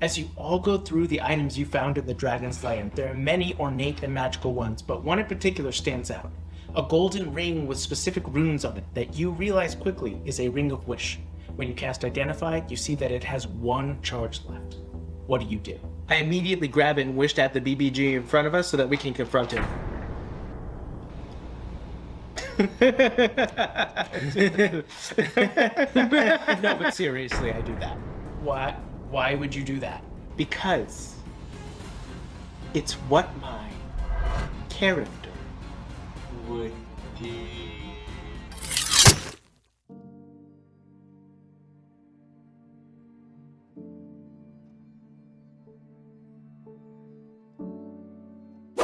As you all go through the items you found in the Dragon's Land, there are many ornate and magical ones, but one in particular stands out. A golden ring with specific runes on it that you realize quickly is a Ring of Wish. When you cast Identify, you see that it has 1 charge left. What do you do? I immediately grab it and wished at the BBG in front of us so that we can confront him. No, but seriously, I do that. Why would you do that? Because it's what my character would do.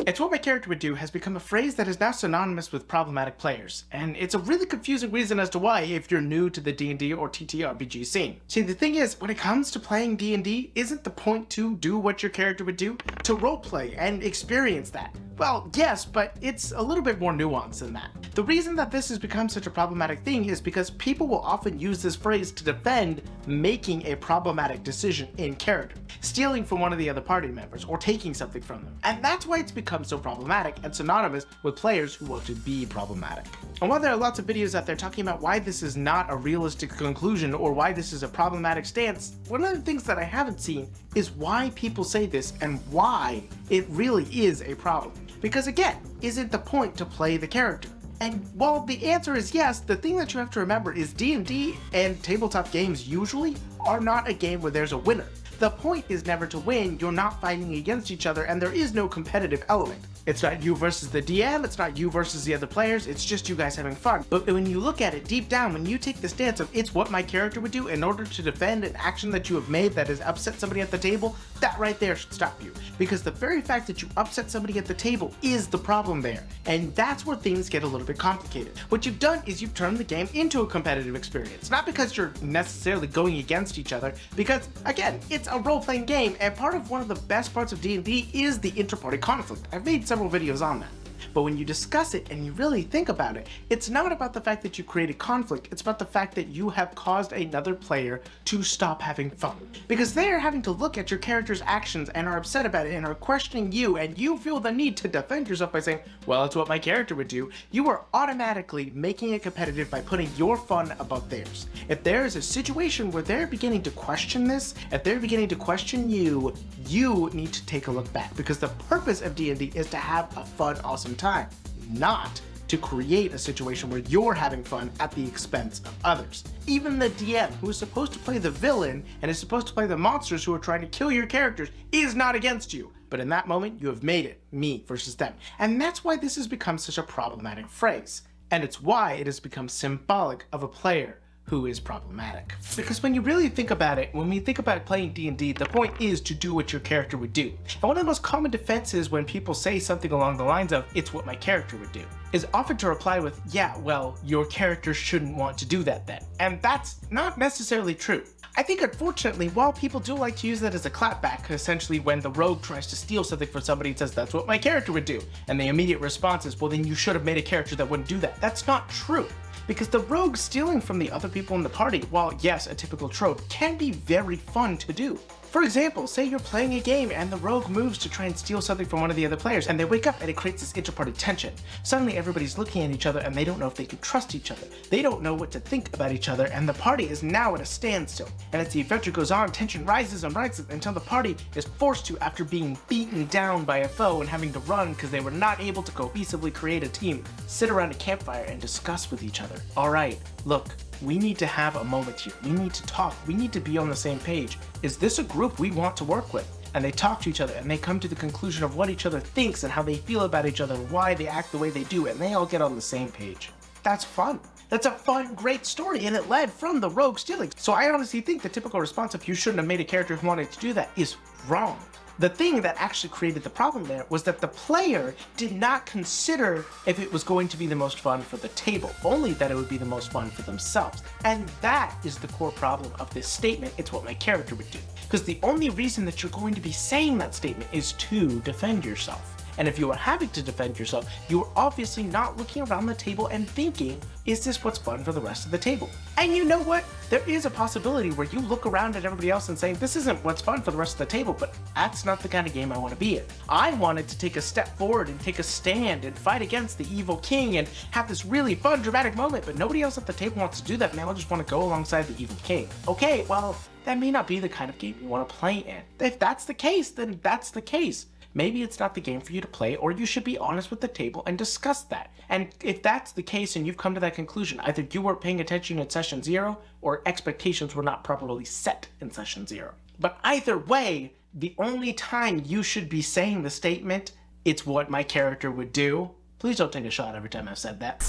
It's what my character would do has become a phrase that is now synonymous with problematic players, and it's a really confusing reason as to why if you're new to the D&D or TTRPG scene. See, the thing is, when it comes to playing D&D, isn't the point to do what your character would do? To roleplay and experience that. Well, yes, but it's a little bit more nuanced than that. The reason that this has become such a problematic thing is because people will often use this phrase to defend making a problematic decision in character, stealing from one of the other party members, or taking something from them. And that's why it's become so problematic and synonymous with players who want to be problematic. And while there are lots of videos out there talking about why this is not a realistic conclusion or why this is a problematic stance, one of the things that I haven't seen is why people say this and why it really is a problem. Because again, isn't the point to play the character? And while the answer is yes, the thing that you have to remember is D&D and tabletop games usually are not a game where there's a winner. The point is never to win, you're not fighting against each other, and there is no competitive element. It's not you versus the DM, it's not you versus the other players, it's just you guys having fun. But when you look at it deep down, when you take the stance of it's what my character would do in order to defend an action that you have made that has upset somebody at the table, that right there should stop you. Because the very fact that you upset somebody at the table is the problem there. And that's where things get a little bit complicated. What you've done is you've turned the game into a competitive experience. Not because you're necessarily going against each other, because again, it's a role-playing game, and part of one of the best parts of D&D is the inter-party conflict. I've made several videos on that. But when you discuss it and you really think about it, it's not about the fact that you created conflict, it's about the fact that you have caused another player to stop having fun. Because they are having to look at your character's actions and are upset about it and are questioning you, and you feel the need to defend yourself by saying, well, it's what my character would do. You are automatically making it competitive by putting your fun above theirs. If there is a situation where they're beginning to question this, if they're beginning to question you, you need to take a look back, because the purpose of D&D is to have a fun, awesome time, not to create a situation where you're having fun at the expense of others. Even the DM, who is supposed to play the villain and is supposed to play the monsters who are trying to kill your characters, is not against you. But in that moment, you have made it me versus them. And that's why this has become such a problematic phrase. And it's why it has become symbolic of a player who is problematic. Because when you really think about it, when we think about playing D&D, the point is to do what your character would do. And one of the most common defenses when people say something along the lines of, it's what my character would do, is often to reply with, yeah, well, your character shouldn't want to do that then. And that's not necessarily true. I think unfortunately, while people do like to use that as a clapback, essentially when the rogue tries to steal something from somebody and says, that's what my character would do, and the immediate response is, well, then you should have made a character that wouldn't do that. That's not true. Because the rogue stealing from the other people in the party, while yes, a typical trope, can be very fun to do. For example, say you're playing a game and the rogue moves to try and steal something from one of the other players, and they wake up and it creates this inter-party tension. Suddenly everybody's looking at each other and they don't know if they can trust each other. They don't know what to think about each other, and the party is now at a standstill. And as the adventure goes on, tension rises and rises until the party is forced to, after being beaten down by a foe and having to run because they were not able to cohesively create a team, sit around a campfire and discuss with each other. Alright, look, we need to have a moment here. We need to talk. We need to be on the same page. Is this a group we want to work with? And they talk to each other and they come to the conclusion of what each other thinks and how they feel about each other and why they act the way they do, and they all get on the same page. That's fun. That's a fun, great story, and it led from the rogue stealing. So I honestly think the typical response of you shouldn't have made a character who wanted to do that is wrong. The thing that actually created the problem there was that the player did not consider if it was going to be the most fun for the table, only that it would be the most fun for themselves. And that is the core problem of this statement, it's what my character would do. Because the only reason that you're going to be saying that statement is to defend yourself. And if you are having to defend yourself, you are obviously not looking around the table and thinking, is this what's fun for the rest of the table? And you know what? There is a possibility where you look around at everybody else and saying, this isn't what's fun for the rest of the table, but that's not the kind of game I want to be in. I wanted to take a step forward and take a stand and fight against the evil king and have this really fun, dramatic moment, but nobody else at the table wants to do that, and they all just want to go alongside the evil king. Okay, well, that may not be the kind of game you want to play in. If that's the case, then that's the case. Maybe it's not the game for you to play, or you should be honest with the table and discuss that. And if that's the case and you've come to that conclusion, either you weren't paying attention in session 0 or expectations were not properly set in session 0. But either way, the only time you should be saying the statement, it's what my character would do, please don't take a shot every time I've said that,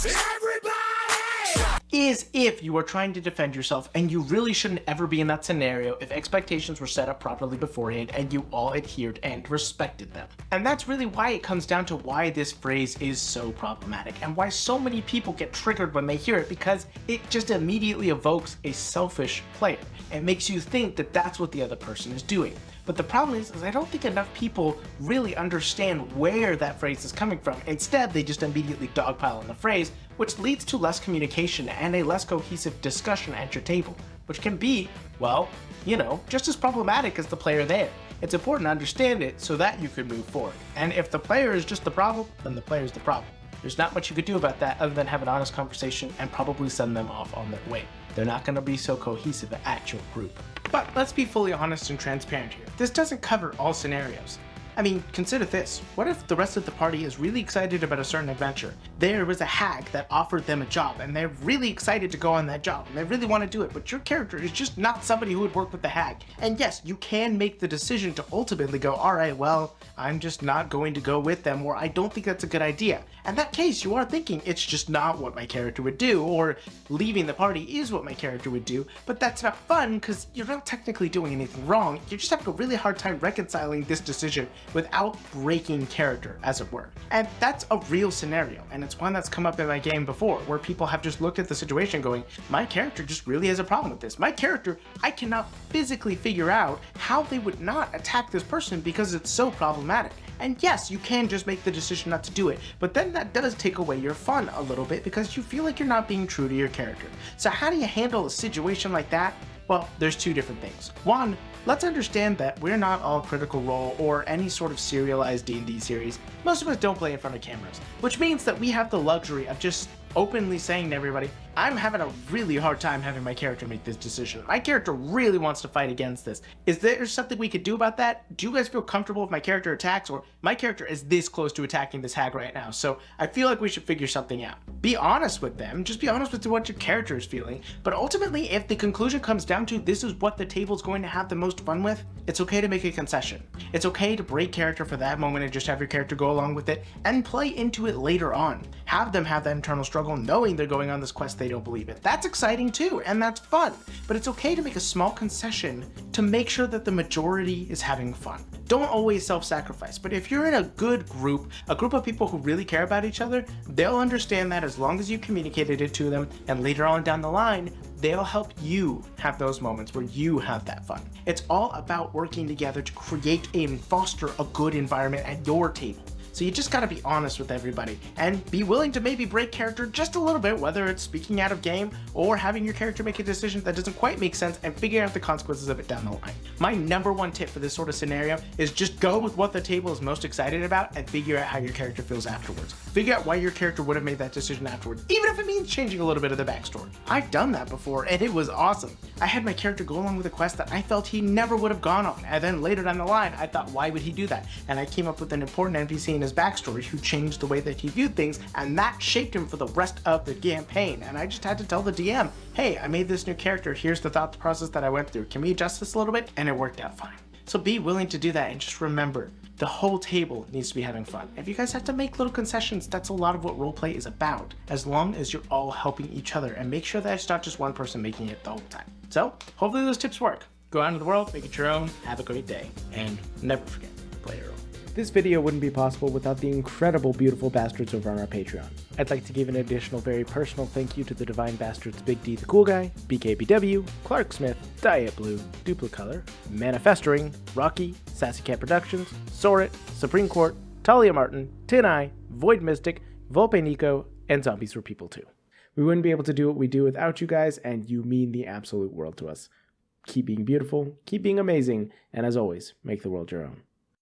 is if you are trying to defend yourself, and you really shouldn't ever be in that scenario if expectations were set up properly beforehand and you all adhered and respected them. And that's really why it comes down to why this phrase is so problematic and why so many people get triggered when they hear it, because it just immediately evokes a selfish player. It makes you think that that's what the other person is doing. But the problem is I don't think enough people really understand where that phrase is coming from. Instead, they just immediately dogpile on the phrase, which leads to less communication and a less cohesive discussion at your table, which can be, well, you know, just as problematic as the player there. It's important to understand it so that you can move forward. And if the player is just the problem, then the player is the problem. There's not much you could do about that other than have an honest conversation and probably send them off on their way. They're not going to be so cohesive at your group. But let's be fully honest and transparent here. This doesn't cover all scenarios. I mean, consider this. What if the rest of the party is really excited about a certain adventure? There was a hag that offered them a job, and they're really excited to go on that job, and they really want to do it, but your character is just not somebody who would work with the hag. And yes, you can make the decision to ultimately go, alright, well, I'm just not going to go with them, or I don't think that's a good idea. In that case, you are thinking it's just not what my character would do, or leaving the party is what my character would do, but that's not fun because you're not technically doing anything wrong. You're just having a really hard time reconciling this decision without breaking character, as it were. And that's a real scenario, and it's one that's come up in my game before, where people have just looked at the situation going, my character just really has a problem with this. My character, I cannot physically figure out how they would not attack this person because it's so problematic. And yes, you can just make the decision not to do it, but then that does take away your fun a little bit because you feel like you're not being true to your character. So how do you handle a situation like that? Well, there's two different things. One, let's understand that we're not all Critical Role or any sort of serialized D&D series. Most of us don't play in front of cameras, which means that we have the luxury of just openly saying to everybody, I'm having a really hard time having my character make this decision. My character really wants to fight against this. Is there something we could do about that? Do you guys feel comfortable if my character attacks? Or my character is this close to attacking this hag right now, so I feel like we should figure something out. Be honest with them. Just be honest with what your character is feeling. But ultimately, if the conclusion comes down to this is what the table's going to have the most fun with, it's okay to make a concession. It's okay to break character for that moment and just have your character go along with it and play into it later on. Have them have that internal struggle knowing they're going on this quest they don't believe in. That's exciting too, and that's fun. But it's okay to make a small concession to make sure that the majority is having fun. Don't always self-sacrifice, but if you're in a good group, a group of people who really care about each other, they'll understand that as long as you communicated it to them, and later on down the line, they'll help you have those moments where you have that fun. It's all about working together to create and foster a good environment at your table. So you just gotta be honest with everybody and be willing to maybe break character just a little bit, whether it's speaking out of game or having your character make a decision that doesn't quite make sense and figuring out the consequences of it down the line. My number one tip for this sort of scenario is just go with what the table is most excited about and figure out how your character feels afterwards. Figure out why your character would have made that decision afterwards, even if it means changing a little bit of the backstory. I've done that before and it was awesome. I had my character go along with a quest that I felt he never would have gone on, and then later down the line I thought, why would he do that? And I came up with an important NPC in his backstory who changed the way that he viewed things, and that shaped him for the rest of the campaign. And I just had to tell the DM, hey, I made this new character, here's the thought process that I went through, can we adjust this a little bit? And it worked out fine. So be willing to do that, and just remember, the whole table needs to be having fun. If you guys have to make little concessions, that's a lot of what roleplay is about, as long as you're all helping each other, and make sure that it's not just one person making it the whole time. So hopefully those tips work. Go out into the world, make it your own, have a great day, and never forget, play your own. This video wouldn't be possible without the incredible beautiful bastards over on our Patreon. I'd like to give an additional very personal thank you to the Divine Bastards Big D the Cool Guy, BKBW, Clark Smith, Diet Blue, Duplicolor, Manifesting, Rocky, Sassy Cat Productions, Sorit, Supreme Court, Talia Martin, Tin Eye, Void Mystic, Volpe Nico, and Zombies for People too. We wouldn't be able to do what we do without you guys, and you mean the absolute world to us. Keep being beautiful, keep being amazing, and as always, make the world your own.